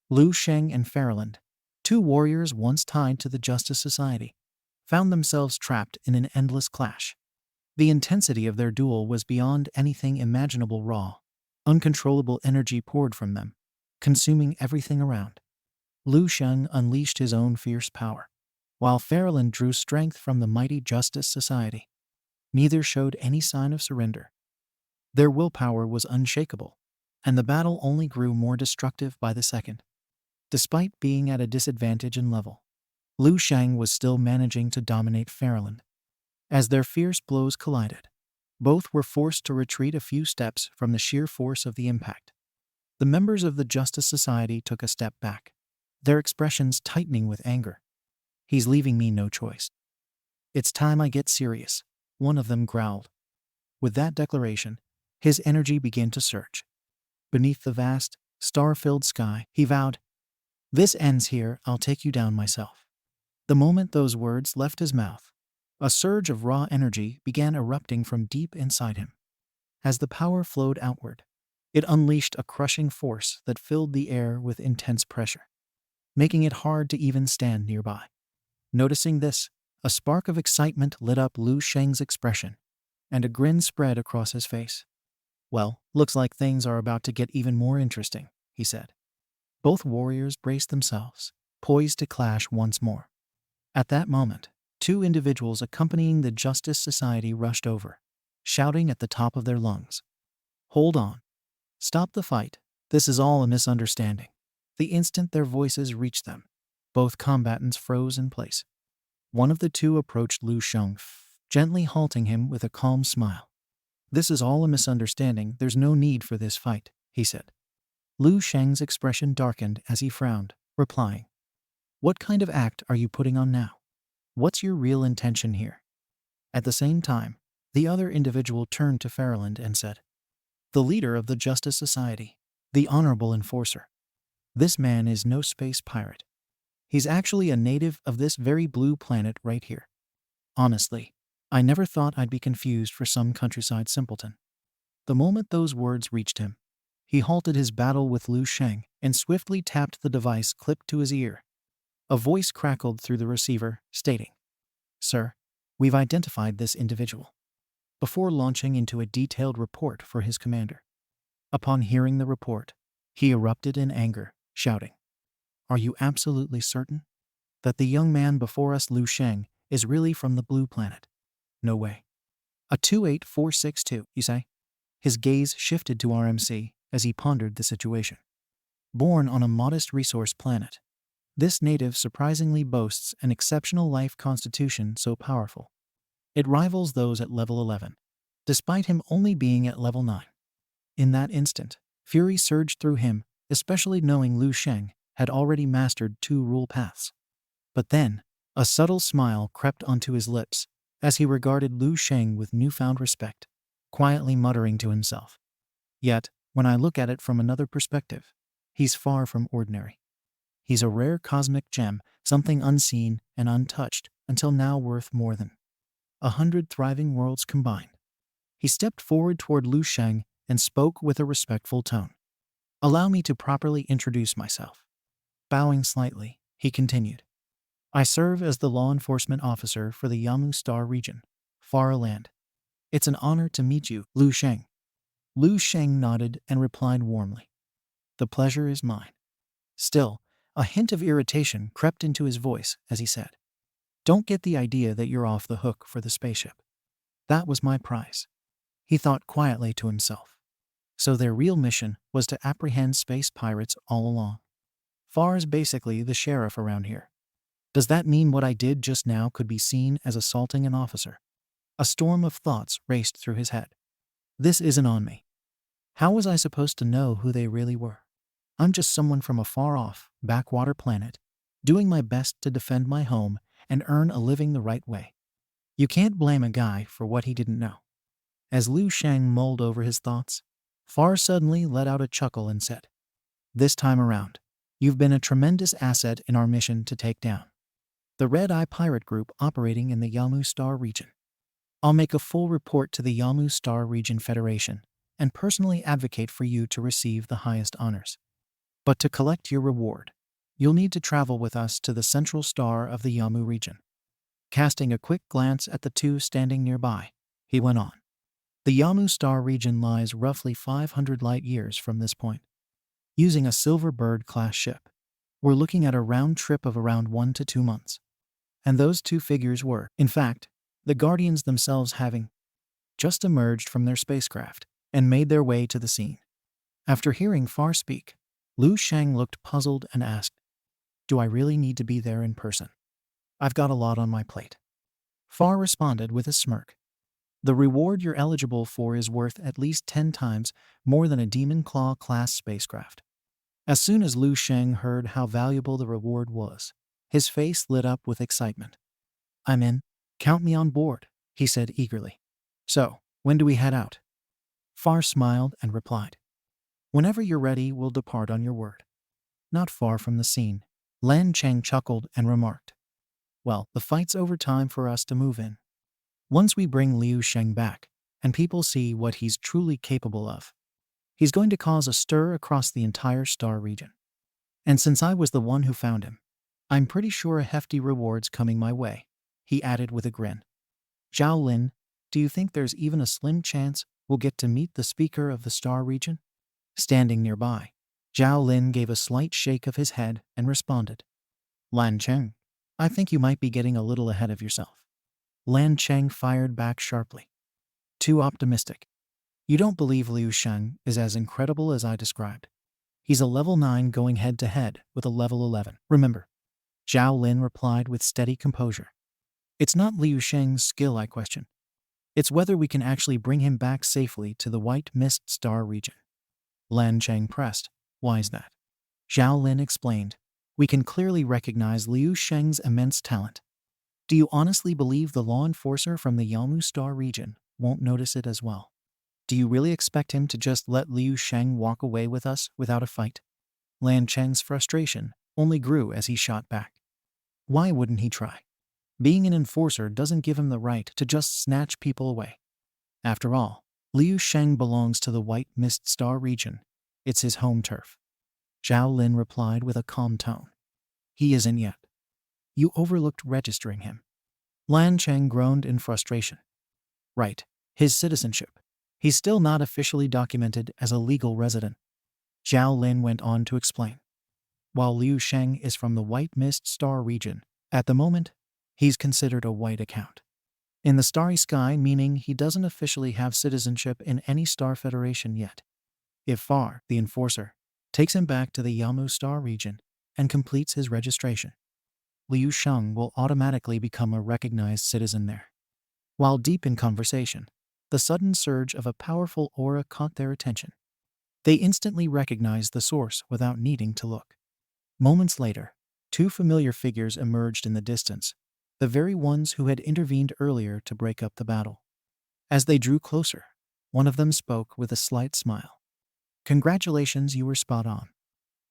Lu Sheng and Fairland, two warriors once tied to the Justice Society, found themselves trapped in an endless clash. The intensity of their duel was beyond anything imaginable. Raw, uncontrollable energy poured from them, consuming everything around. Lu Sheng unleashed his own fierce power, while Fairland drew strength from the mighty Justice Society. Neither showed any sign of surrender. Their willpower was unshakable, and the battle only grew more destructive by the second. Despite being at a disadvantage in level, Lu Sheng was still managing to dominate Fairland. As their fierce blows collided, both were forced to retreat a few steps from the sheer force of the impact. The members of the Justice Society took a step back, their expressions tightening with anger. "He's leaving me no choice. It's time I get serious," one of them growled. With that declaration, his energy began to surge. Beneath the vast, star-filled sky, he vowed, "This ends here, I'll take you down myself." The moment those words left his mouth, a surge of raw energy began erupting from deep inside him. As the power flowed outward, it unleashed a crushing force that filled the air with intense pressure, making it hard to even stand nearby. Noticing this, a spark of excitement lit up Lu Sheng's expression, and a grin spread across his face. "Well, looks like things are about to get even more interesting," he said. Both warriors braced themselves, poised to clash once more. At that moment, two individuals accompanying the Justice Society rushed over, shouting at the top of their lungs, "Hold on. Stop the fight. This is all a misunderstanding." The instant their voices reached them, both combatants froze in place. One of the two approached Lu Sheng, gently halting him with a calm smile. "This is all a misunderstanding. There's no need for this fight," he said. Lu Sheng's expression darkened as he frowned, replying, "What kind of act are you putting on now? What's your real intention here?" At the same time, the other individual turned to Fairland and said, "The leader of the Justice Society, the Honorable Enforcer. This man is no space pirate. He's actually a native of this very blue planet right here. Honestly, I never thought I'd be confused for some countryside simpleton." The moment those words reached him, he halted his battle with Lu Sheng and swiftly tapped the device clipped to his ear. A voice crackled through the receiver, stating, "Sir, we've identified this individual," before launching into a detailed report for his commander. Upon hearing the report, he erupted in anger, shouting, "Are you absolutely certain that the young man before us, Lu Sheng, is really from the blue planet? No way. A 28462, you say?" His gaze shifted to RMC as he pondered the situation. Born on a modest resource planet, this native surprisingly boasts an exceptional life constitution so powerful. It rivals those at level 11, despite him only being at level 9. In that instant, fury surged through him, especially knowing Lu Sheng had already mastered 2 rule paths. But then, a subtle smile crept onto his lips as he regarded Lu Sheng with newfound respect, quietly muttering to himself, "Yet, when I look at it from another perspective, he's far from ordinary. He's a rare cosmic gem, something unseen and untouched until now, worth more than 100 thriving worlds combined." He stepped forward toward Lu Sheng and spoke with a respectful tone. "Allow me to properly introduce myself." Bowing slightly, he continued, "I serve as the law enforcement officer for the Yamu Star region, Far Land. It's an honor to meet you, Lu Sheng." Lu Sheng nodded and replied warmly, "The pleasure is mine." Still, a hint of irritation crept into his voice as he said, "Don't get the idea that you're off the hook for the spaceship. That was my prize." He thought quietly to himself. So their real mission was to apprehend space pirates all along. Far's basically the sheriff around here. Does that mean what I did just now could be seen as assaulting an officer? A storm of thoughts raced through his head. This isn't on me. How was I supposed to know who they really were? I'm just someone from a far-off, backwater planet, doing my best to defend my home and earn a living the right way. You can't blame a guy for what he didn't know. As Lu Sheng mulled over his thoughts, Far suddenly let out a chuckle and said, "This time around, you've been a tremendous asset in our mission to take down the Red Eye Pirate Group operating in the Yamu Star region. I'll make a full report to the Yamu Star Region Federation and personally advocate for you to receive the highest honors." But to collect your reward, you'll need to travel with us to the central star of the Yamu region. Casting a quick glance at the two standing nearby, he went on. The Yamu star region lies roughly 500 light years from this point. Using a Silver Bird-class ship, we're looking at a round trip of around 1 to 2 months. And those two figures were, in fact, the Guardians themselves, having just emerged from their spacecraft and made their way to the scene. After hearing Far speak, Liu Sheng looked puzzled and asked, "Do I really need to be there in person? I've got a lot on my plate." Far responded with a smirk. "The reward you're eligible for is worth at least 10 times more than a Demon Claw-class spacecraft." As soon as Liu Sheng heard how valuable the reward was, his face lit up with excitement. "I'm in. Count me on board," he said eagerly. "So, when do we head out?" Far smiled and replied, "Whenever you're ready, we'll depart on your word." Not far from the scene, Lan Cheng chuckled and remarked, "Well, the fight's over, time for us to move in. Once we bring Liu Sheng back, and people see what he's truly capable of, he's going to cause a stir across the entire star region. And since I was the one who found him, I'm pretty sure a hefty reward's coming my way," he added with a grin. "Zhao Lin, do you think there's even a slim chance we'll get to meet the speaker of the star region?" Standing nearby, Zhao Lin gave a slight shake of his head and responded, "Lan Cheng, I think you might be getting a little ahead of yourself." Lan Cheng fired back sharply. "Too optimistic. You don't believe Liu Sheng is as incredible as I described. He's a level 9 going head-to-head with a level 11, remember?" Zhao Lin replied with steady composure. "It's not Liu Sheng's skill I question. It's whether we can actually bring him back safely to the White Mist Star region." Lan Cheng pressed, "Why's that?" Zhao Lin explained, "We can clearly recognize Liu Sheng's immense talent. Do you honestly believe the law enforcer from the Yamu Star region won't notice it as well? Do you really expect him to just let Liu Sheng walk away with us without a fight?" Lan Cheng's frustration only grew as he shot back. Why wouldn't he try? Being an enforcer doesn't give him the right to just snatch people away. After all, Liu Sheng belongs to the White Mist Star region. It's his home turf. Zhao Lin replied with a calm tone. "He isn't yet. You overlooked registering him." Lan Cheng groaned in frustration. "Right, his citizenship. He's still not officially documented as a legal resident." Zhao Lin went on to explain. "While Liu Sheng is from the White Mist Star region, at the moment, he's considered a white account in the Starry Sky, meaning he doesn't officially have citizenship in any Star Federation yet. If Far, the enforcer, takes him back to the Yamu Star region and completes his registration, Liu Sheng will automatically become a recognized citizen there." While deep in conversation, the sudden surge of a powerful aura caught their attention. They instantly recognized the source without needing to look. Moments later, two familiar figures emerged in the distance, the very ones who had intervened earlier to break up the battle. As they drew closer, one of them spoke with a slight smile. "Congratulations, you were spot on.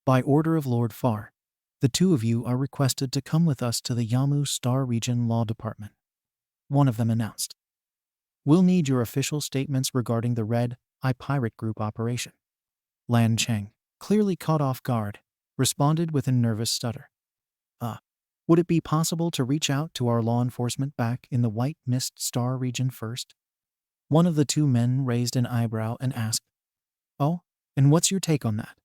By order of Lord Far, the two of you are requested to come with us to the Yamu Star Region Law Department," one of them announced. "We'll need your official statements regarding the Red Eye Pirate Group operation." Lan Cheng, clearly caught off guard, responded with a nervous stutter. Would it be possible to reach out to our law enforcement back in the White Mist Star region first?" One of the two men raised an eyebrow and asked, "Oh, and what's your take on that?"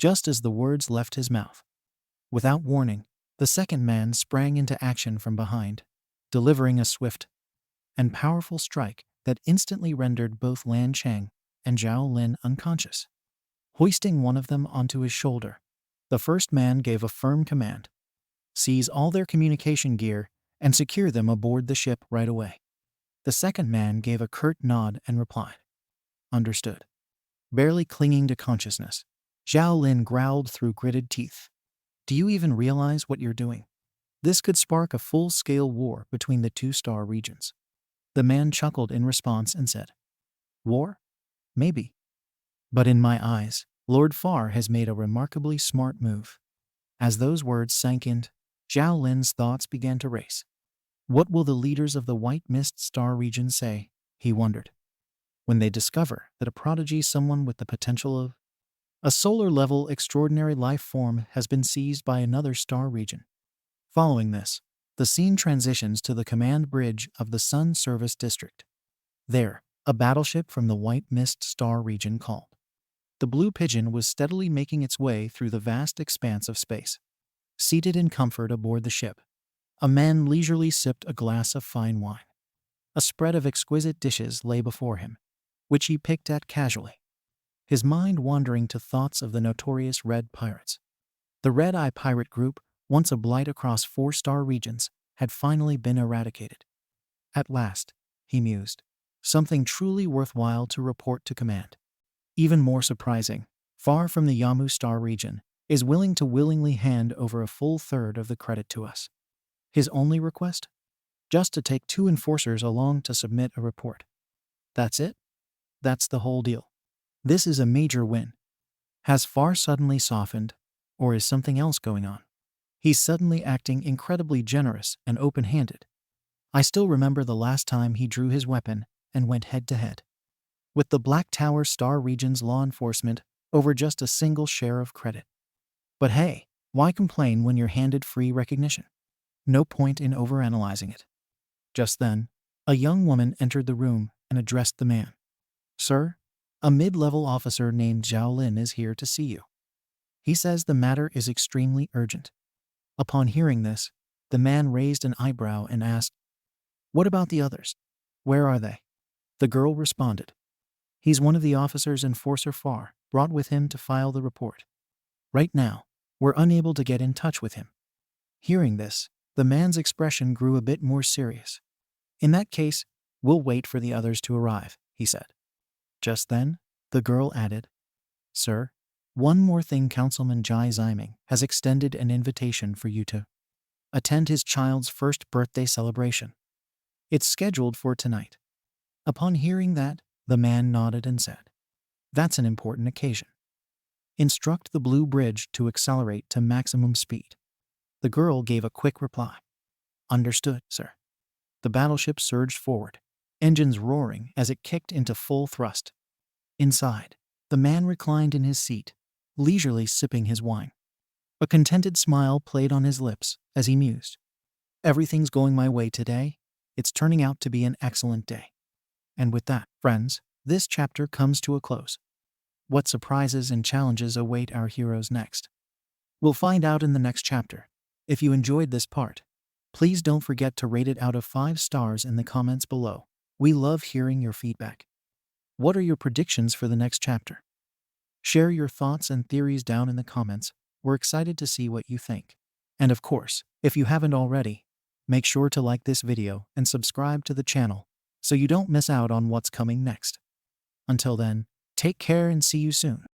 Just as the words left his mouth, without warning, the second man sprang into action from behind, delivering a swift and powerful strike that instantly rendered both Lan Cheng and Zhao Lin unconscious. Hoisting one of them onto his shoulder, the first man gave a firm command: "Seize all their communication gear and secure them aboard the ship right away." The second man gave a curt nod and replied, "Understood." Barely clinging to consciousness, Zhao Lin growled through gritted teeth, "Do you even realize what you're doing? This could spark a full-scale war between the two star regions." The man chuckled in response and said, "War? Maybe. But in my eyes, Lord Far has made a remarkably smart move." As those words sank in, Zhao Lin's thoughts began to race. What will the leaders of the White Mist Star region say, he wondered, when they discover that a prodigy, someone with the potential of A solar-level extraordinary life form has been seized by another star region. Following this, the scene transitions to the command bridge of the Sun Service District. There, a battleship from the White Mist Star region called the Blue Pigeon was steadily making its way through the vast expanse of space. Seated in comfort aboard the ship, a man leisurely sipped a glass of fine wine. A spread of exquisite dishes lay before him, which he picked at casually, his mind wandering to thoughts of the notorious Red Pirates. The Red Eye Pirate Group, once a blight across 4-star regions, had finally been eradicated. At last, he mused, something truly worthwhile to report to command. Even more surprising, far from the Yamu Star region, is willing to willingly hand over a full third of the credit to us. His only request? Just to take 2 enforcers along to submit a report. That's it? That's the whole deal. This is a major win. Has Far suddenly softened, or is something else going on? He's suddenly acting incredibly generous and open-handed. I still remember the last time he drew his weapon and went head-to-head with the Black Tower Star region's law enforcement over just a single share of credit. But hey, why complain when you're handed free recognition? No point in overanalyzing it. Just then, a young woman entered the room and addressed the man. Sir, a mid-level officer named Zhao Lin is here to see you. He says the matter is extremely urgent. Upon hearing this, the man raised an eyebrow and asked, What about the others? Where are they? The girl responded, He's one of the officers Enforcer Far brought with him to file the report. Right now, we're unable to get in touch with him. Hearing this, the man's expression grew a bit more serious. In that case, we'll wait for the others to arrive, he said. Just then, the girl added, Sir, one more thing, Councilman Jai Ziming has extended an invitation for you to attend his child's first birthday celebration. It's scheduled for tonight. Upon hearing that, the man nodded and said, That's an important occasion. Instruct the Blue Bridge to accelerate to maximum speed. The girl gave a quick reply. Understood, sir. The battleship surged forward, engines roaring as it kicked into full thrust. Inside, the man reclined in his seat, leisurely sipping his wine. A contented smile played on his lips as he mused. Everything's going my way today. It's turning out to be an excellent day. And with that, friends, this chapter comes to a close. What surprises and challenges await our heroes next? We'll find out in the next chapter. If you enjoyed this part, please don't forget to rate it out of 5 stars in the comments below. We love hearing your feedback. What are your predictions for the next chapter? Share your thoughts and theories down in the comments. We're excited to see what you think. And of course, if you haven't already, make sure to like this video and subscribe to the channel so you don't miss out on what's coming next. Until then, take care and see you soon.